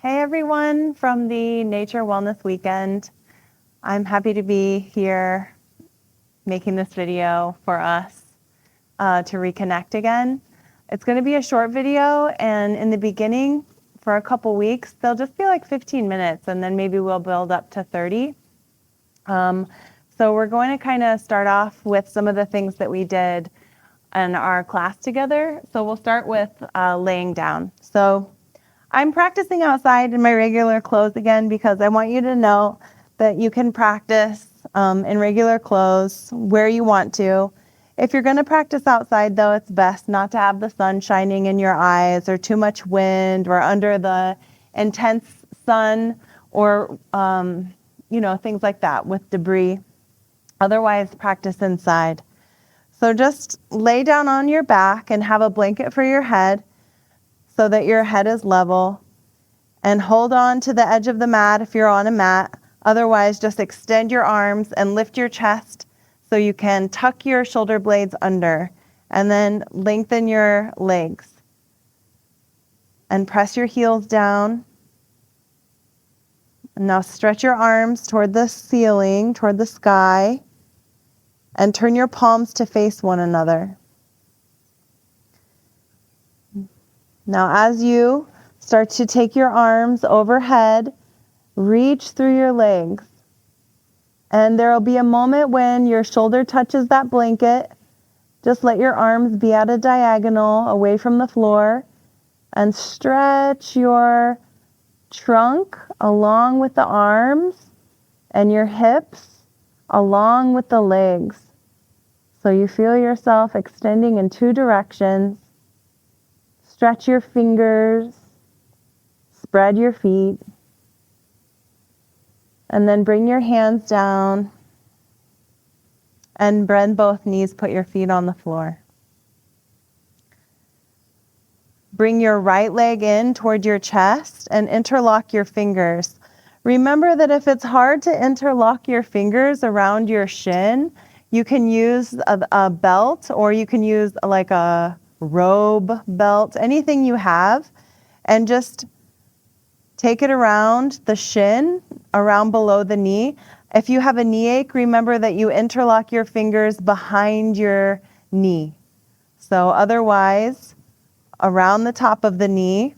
Hey everyone from the Nature Wellness Weekend. I'm happy to be here making this video for us to reconnect again. It's going to be a short video, and in the beginning, for a couple weeks, they'll just be like 15 minutes, and then maybe we'll build up to 30. So we're going to kind of start off with some of the things that we did in our class together. So we'll start with laying down. So I'm practicing outside in my regular clothes again because I want you to know that you can practice in regular clothes where you want to. If you're going to practice outside, though, it's best not to have the sun shining in your eyes or too much wind or under the intense sun or, things like that with debris. Otherwise, practice inside. So just lay down on your back and have a blanket for your head so that your head is level, and hold on to the edge of the mat if you're on a mat. Otherwise, just extend your arms and lift your chest so you can tuck your shoulder blades under, and then lengthen your legs and press your heels down. And now stretch your arms toward the ceiling, toward the sky, and turn your palms to face one another. Now, as you start to take your arms overhead, reach through your legs. And there will be a moment when your shoulder touches that blanket. Just let your arms be at a diagonal away from the floor and stretch your trunk along with the arms and your hips along with the legs. So you feel yourself extending in two directions. Stretch your fingers, spread your feet, and then bring your hands down and bend both knees, put your feet on the floor. Bring your right leg in toward your chest and interlock your fingers. Remember that if it's hard to interlock your fingers around your shin, you can use a belt, or you can use like a robe belt, anything you have, and just take it around the shin, around below the knee. If you have a knee ache, remember that you interlock your fingers behind your knee. So otherwise, around the top of the knee.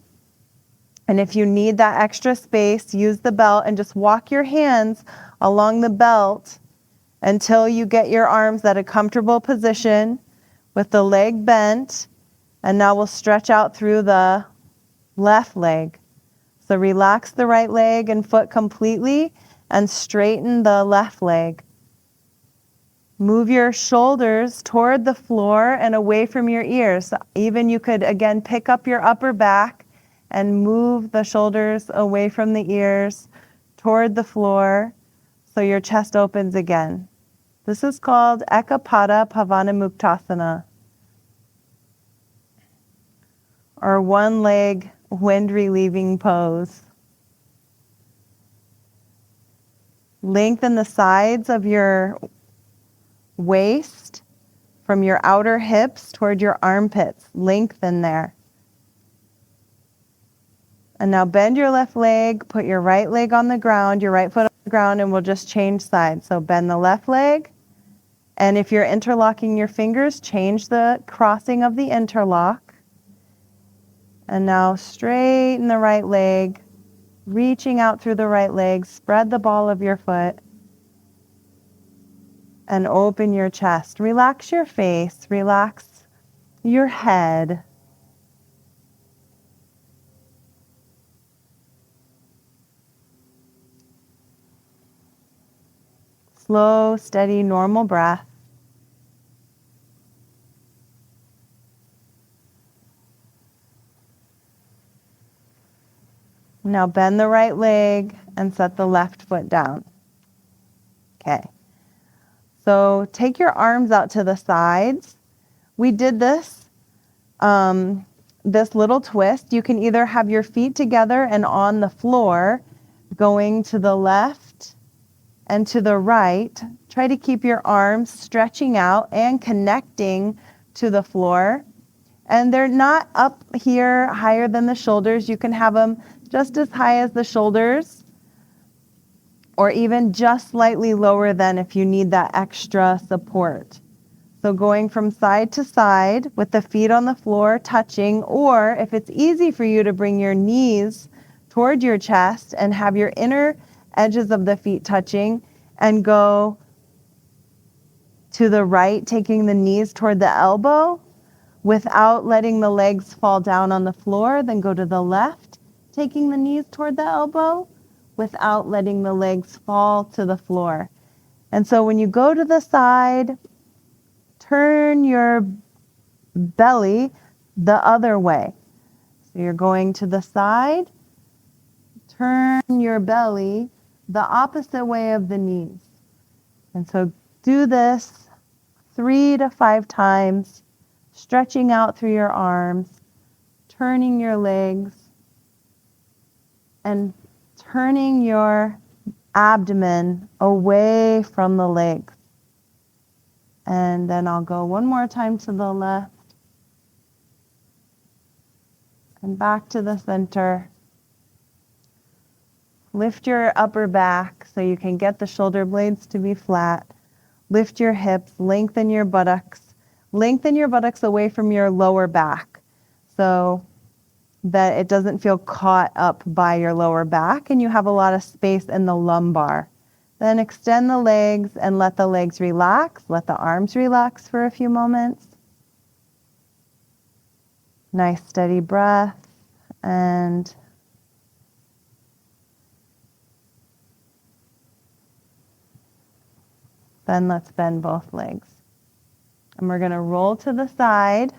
And if you need that extra space, use the belt and just walk your hands along the belt until you get your arms at a comfortable position with the leg bent. And now we'll stretch out through the left leg. So relax the right leg and foot completely and straighten the left leg. Move your shoulders toward the floor and away from your ears. Even you could, again, pick up your upper back and move the shoulders away from the ears toward the floor so your chest opens again. This is called Ekapada Pavanamuktasana, or one leg wind relieving pose. Lengthen the sides of your waist from your outer hips toward your armpits. Lengthen there. And now bend your left leg, put your right leg on the ground, your right foot on the ground, and we'll just change sides. So bend the left leg, and if you're interlocking your fingers, change the crossing of the interlock. And now straighten the right leg, reaching out through the right leg, spread the ball of your foot, and open your chest. Relax your face, relax your head. Slow, steady, normal breath. Now bend the right leg and set the left foot down. Okay. So take your arms out to the sides. We did this little twist. You can either have your feet together and on the floor, going to the left and to the right. Try to keep your arms stretching out and connecting to the floor. And they're not up here higher than the shoulders. You can have them just as high as the shoulders, or even just slightly lower than if you need that extra support. So going from side to side with the feet on the floor touching, or if it's easy for you to bring your knees toward your chest and have your inner edges of the feet touching and go to the right, taking the knees toward the elbow without letting the legs fall down on the floor, then go to the left, taking the knees toward the elbow without letting the legs fall to the floor. And so when you go to the side, turn your belly the other way. So you're going to the side, turn your belly the opposite way of the knees. And so do this 3 to 5 times, stretching out through your arms, turning your legs, and turning your abdomen away from the legs. And then I'll go one more time to the left and back to the center. Lift your upper back so you can get the shoulder blades to be flat. Lift your hips, lengthen your buttocks. Lengthen your buttocks away from your lower back so that it doesn't feel caught up by your lower back and you have a lot of space in the lumbar. Then extend the legs and let the legs relax. Let the arms relax for a few moments. Nice steady breath. And then let's bend both legs. And we're going to roll to the side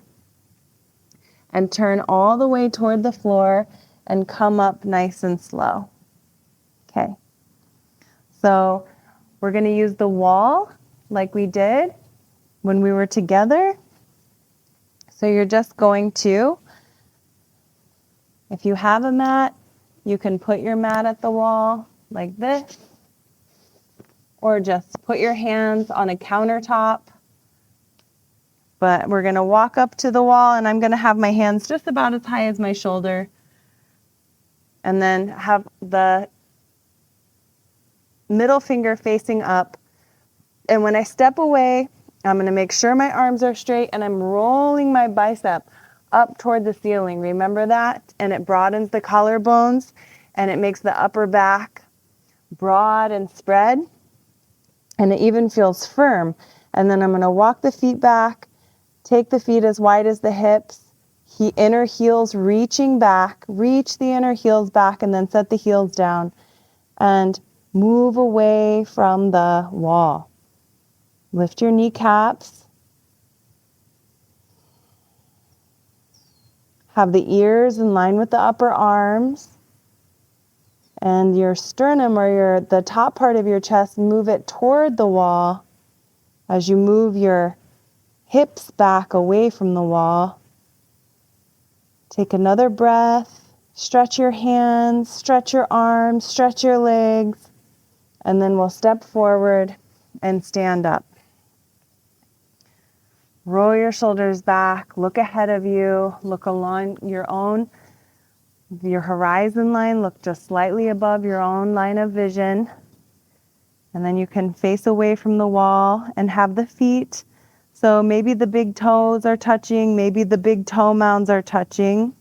and turn all the way toward the floor and come up nice and slow. Okay. So we're going to use the wall like we did when we were together. So you're just going to, if you have a mat, you can put your mat at the wall like this, or just put your hands on a countertop. But we're going to walk up to the wall, and I'm going to have my hands just about as high as my shoulder, and then have the middle finger facing up. And when I step away, I'm going to make sure my arms are straight, and I'm rolling my bicep up toward the ceiling. Remember that? And it broadens the collarbones, and it makes the upper back broad and spread, and it even feels firm. And then I'm going to walk the feet back, take the feet as wide as the hips, inner heels reaching back, reach the inner heels back, and then set the heels down and move away from the wall. Lift your kneecaps. Have the ears in line with the upper arms. And your sternum, or the top part of your chest, move it toward the wall as you move your hips back away from the wall. Take another breath. Stretch your hands, stretch your arms, stretch your legs, and then we'll step forward and stand up. Roll your shoulders back, look ahead of you, look along your horizon line, look just slightly above your own line of vision. And then you can face away from the wall and have the feet. So maybe the big toes are touching, maybe the big toe mounds are touching.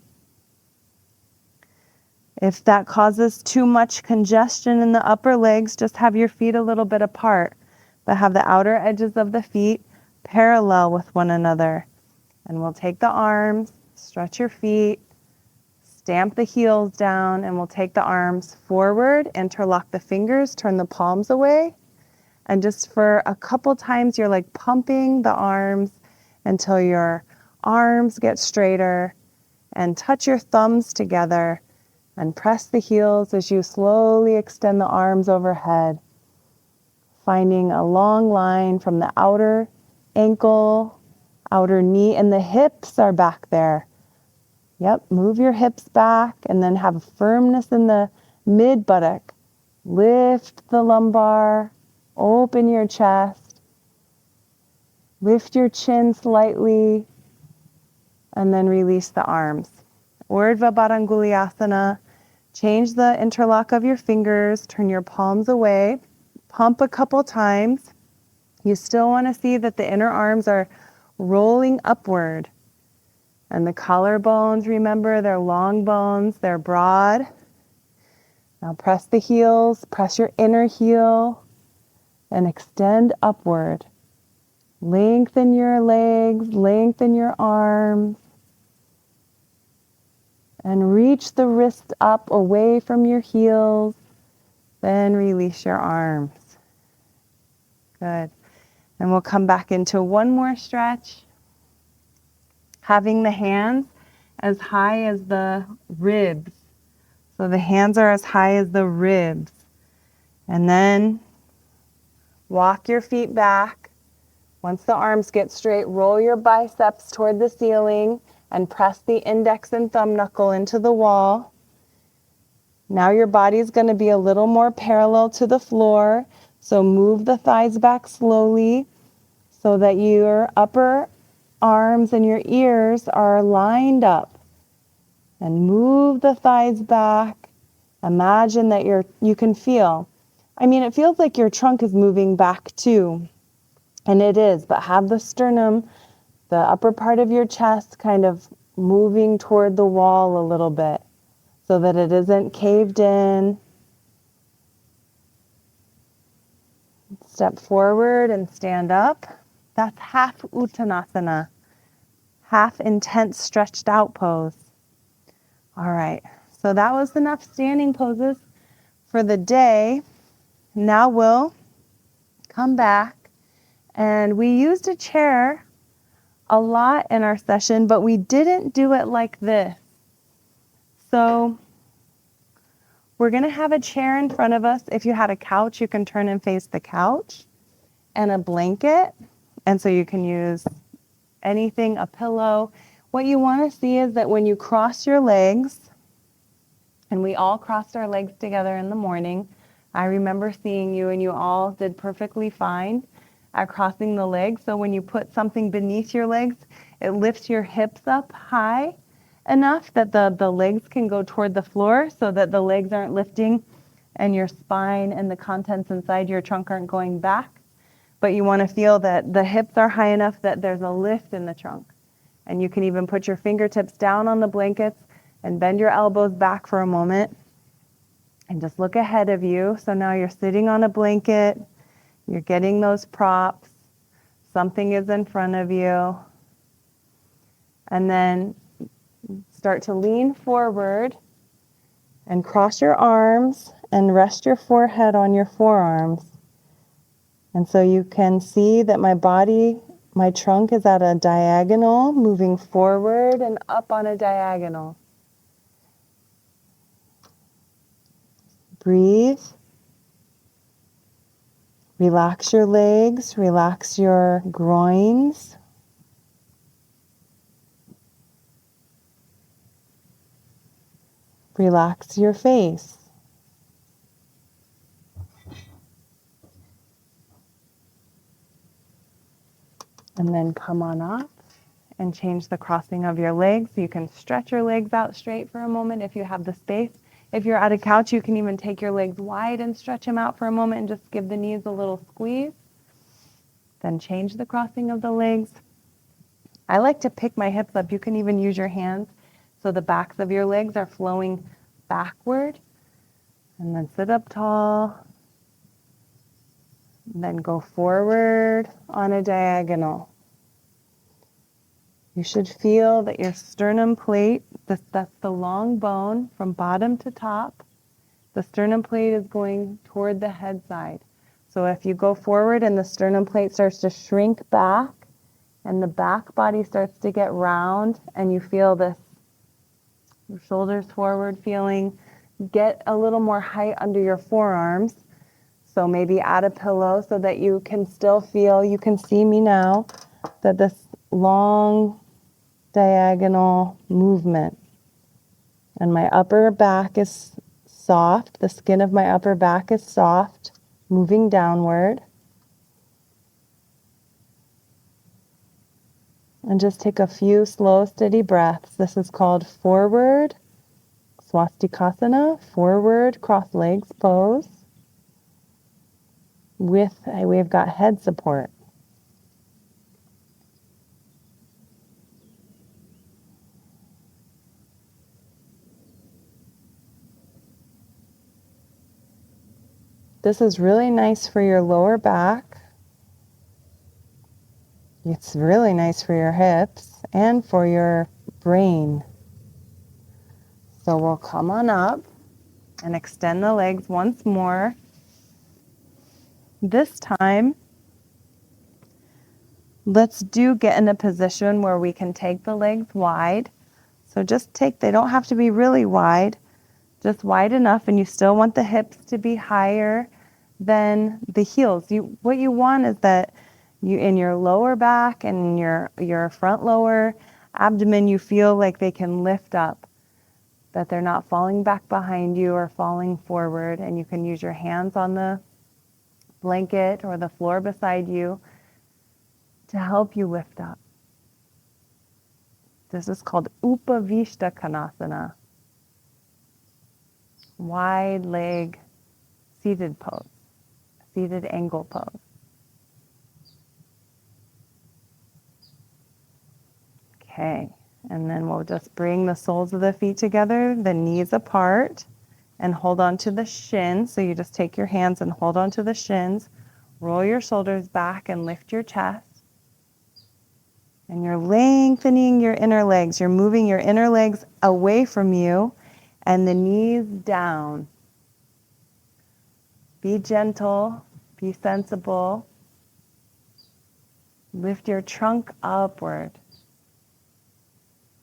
If that causes too much congestion in the upper legs, just have your feet a little bit apart, but have the outer edges of the feet parallel with one another. And we'll take the arms, stretch your feet, stamp the heels down, and we'll take the arms forward, interlock the fingers, turn the palms away. And just for a couple times, you're like pumping the arms until your arms get straighter, and touch your thumbs together and press the heels as you slowly extend the arms overhead, finding a long line from the outer ankle, outer knee, and the hips are back there. Yep, move your hips back and then have firmness in the mid buttock. Lift the lumbar, open your chest, lift your chin slightly, and then release the arms. Urdhva Badanguliasana, Change the interlock of your fingers, turn your palms away, pump a couple times. You still want to see that the inner arms are rolling upward. And the collarbones, remember, they're long bones, they're broad. Now press the heels, press your inner heel, and extend upward. Lengthen your legs, lengthen your arms, and reach the wrist up away from your heels. Then release your arms. Good. And we'll come back into one more stretch. Having the hands as high as the ribs. So the hands are as high as the ribs. And then walk your feet back. Once the arms get straight, roll your biceps toward the ceiling and press the index and thumb knuckle into the wall. Now your body is going to be a little more parallel to the floor. So move the thighs back slowly so that your upper arms and your ears are lined up. And move the thighs back. Imagine that you can feel. It feels like your trunk is moving back too. And it is, but have the sternum, the upper part of your chest kind of moving toward the wall a little bit so that it isn't caved in. Step forward and stand up. That's half Uttanasana, half intense stretched out pose. All right, so that was enough standing poses for the day. Now we'll come back, and we used a chair a lot in our session, but we didn't do it like this. So we're going to have a chair in front of us. If you had a couch, you can turn and face the couch, and a blanket. And so you can use anything, a pillow. What you want to see is that when you cross your legs, and we all crossed our legs together in the morning. I remember seeing you and you all did perfectly fine at crossing the legs. So when you put something beneath your legs, it lifts your hips up high enough that the legs can go toward the floor so that the legs aren't lifting and your spine and the contents inside your trunk aren't going back. But you want to feel that the hips are high enough that there's a lift in the trunk. And you can even put your fingertips down on the blankets and bend your elbows back for a moment and just look ahead of you. So now you're sitting on a blanket, you're getting those props, something is in front of you, and then start to lean forward and cross your arms and rest your forehead on your forearms. And so you can see that my trunk is at a diagonal, moving forward and up on a diagonal. Breathe. Relax your legs, relax your groins. Relax your face. And then come on up and change the crossing of your legs. You can stretch your legs out straight for a moment if you have the space. If you're at a couch, you can even take your legs wide and stretch them out for a moment and just give the knees a little squeeze. Then change the crossing of the legs. I like to pick my hips up. You can even use your hands so the backs of your legs are flowing backward. And then sit up tall. And then go forward on a diagonal. You should feel that your sternum plate, that's the long bone from bottom to top, the sternum plate is going toward the head side. So if you go forward and the sternum plate starts to shrink back and the back body starts to get round and you feel this, your shoulders forward feeling, get a little more height under your forearms. So maybe add a pillow so that you can still feel, you can see me now, that this long diagonal movement. And my upper back is soft. The skin of my upper back is soft, moving downward. And just take a few slow, steady breaths. This is called forward Swastikasana, forward cross legs pose. We've got head support. This is really nice for your lower back. It's really nice for your hips and for your brain. So we'll come on up and extend the legs once more. This time, let's get in a position where we can take the legs wide. So they don't have to be really wide, just wide enough, and you still want the hips to be higher than the heels. What you want is that you, in your lower back and your front lower abdomen, you feel like they can lift up, that they're not falling back behind you or falling forward, and you can use your hands on the blanket or the floor beside you to help you lift up. This is called Upavishta Konasana, wide leg seated pose, seated angle pose. Okay, and then we'll just bring the soles of the feet together, the knees apart, and hold on to the shins. So you just take your hands and hold on to the shins, roll your shoulders back and lift your chest. And you're lengthening your inner legs. You're moving your inner legs away from you and the knees down. Be gentle, be sensible. Lift your trunk upward.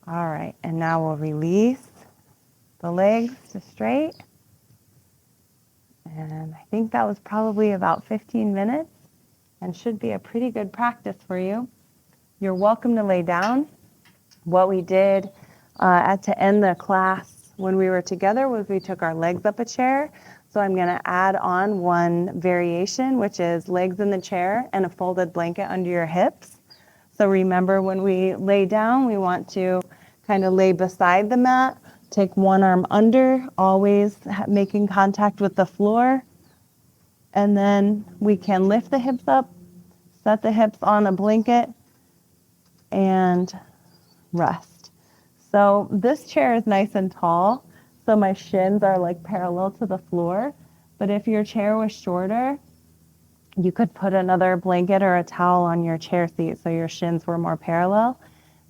All right, and now we'll release the legs to straight. And I think that was probably about 15 minutes and should be a pretty good practice for you. You're welcome to lay down. What we did to end the class when we were together was we took our legs up a chair. So I'm going to add on one variation, which is legs in the chair and a folded blanket under your hips. So remember, when we lay down, we want to kind of lay beside the mat, take one arm under, always making contact with the floor. And then we can lift the hips up, set the hips on a blanket, and rest. So this chair is nice and tall, so my shins are like parallel to the floor. But if your chair was shorter, you could put another blanket or a towel on your chair seat so your shins were more parallel.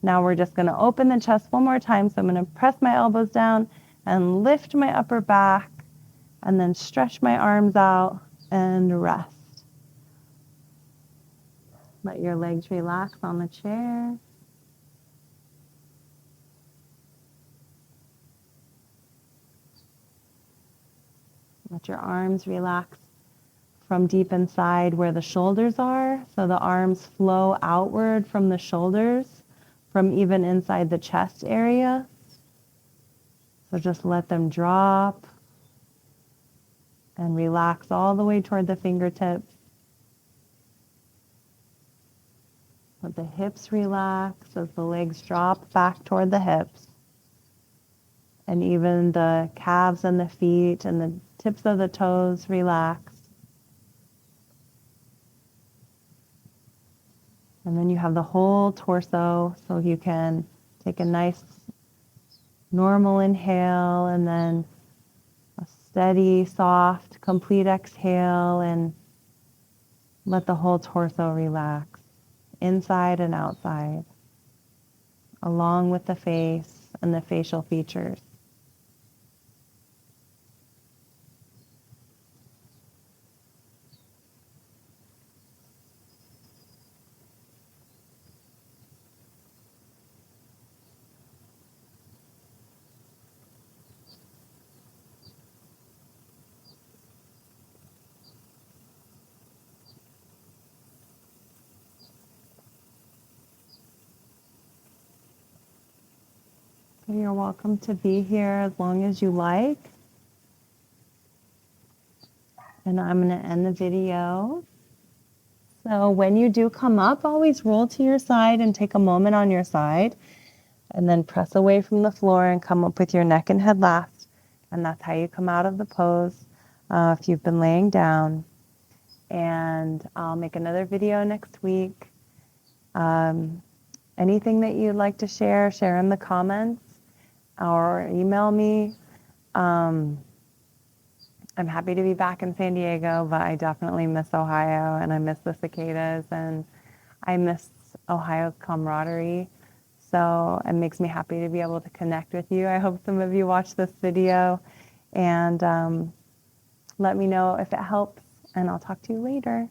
Now we're just going to open the chest one more time. So I'm going to press my elbows down and lift my upper back and then stretch my arms out and rest. Let your legs relax on the chair. Let your arms relax from deep inside where the shoulders are. So the arms flow outward from the shoulders, from even inside the chest area. So just let them drop and relax all the way toward the fingertips. Let the hips relax as the legs drop back toward the hips. And even the calves and the feet and the tips of the toes relax. And then you have the whole torso, so you can take a nice normal inhale and then a steady, soft, complete exhale, and let the whole torso relax, inside and outside, along with the face and the facial features. You're welcome to be here as long as you like. And I'm going to end the video. So when you do come up, always roll to your side and take a moment on your side. And then press away from the floor and come up with your neck and head last. And that's how you come out of the pose if you've been laying down. And I'll make another video next week. Anything that you'd like to share, share in the comments or email me. I'm happy to be back in San Diego, but I definitely miss Ohio, and I miss the cicadas, and I miss Ohio's camaraderie. So it makes me happy to be able to connect with you. I hope some of you watch this video, and let me know if it helps, and I'll talk to you later.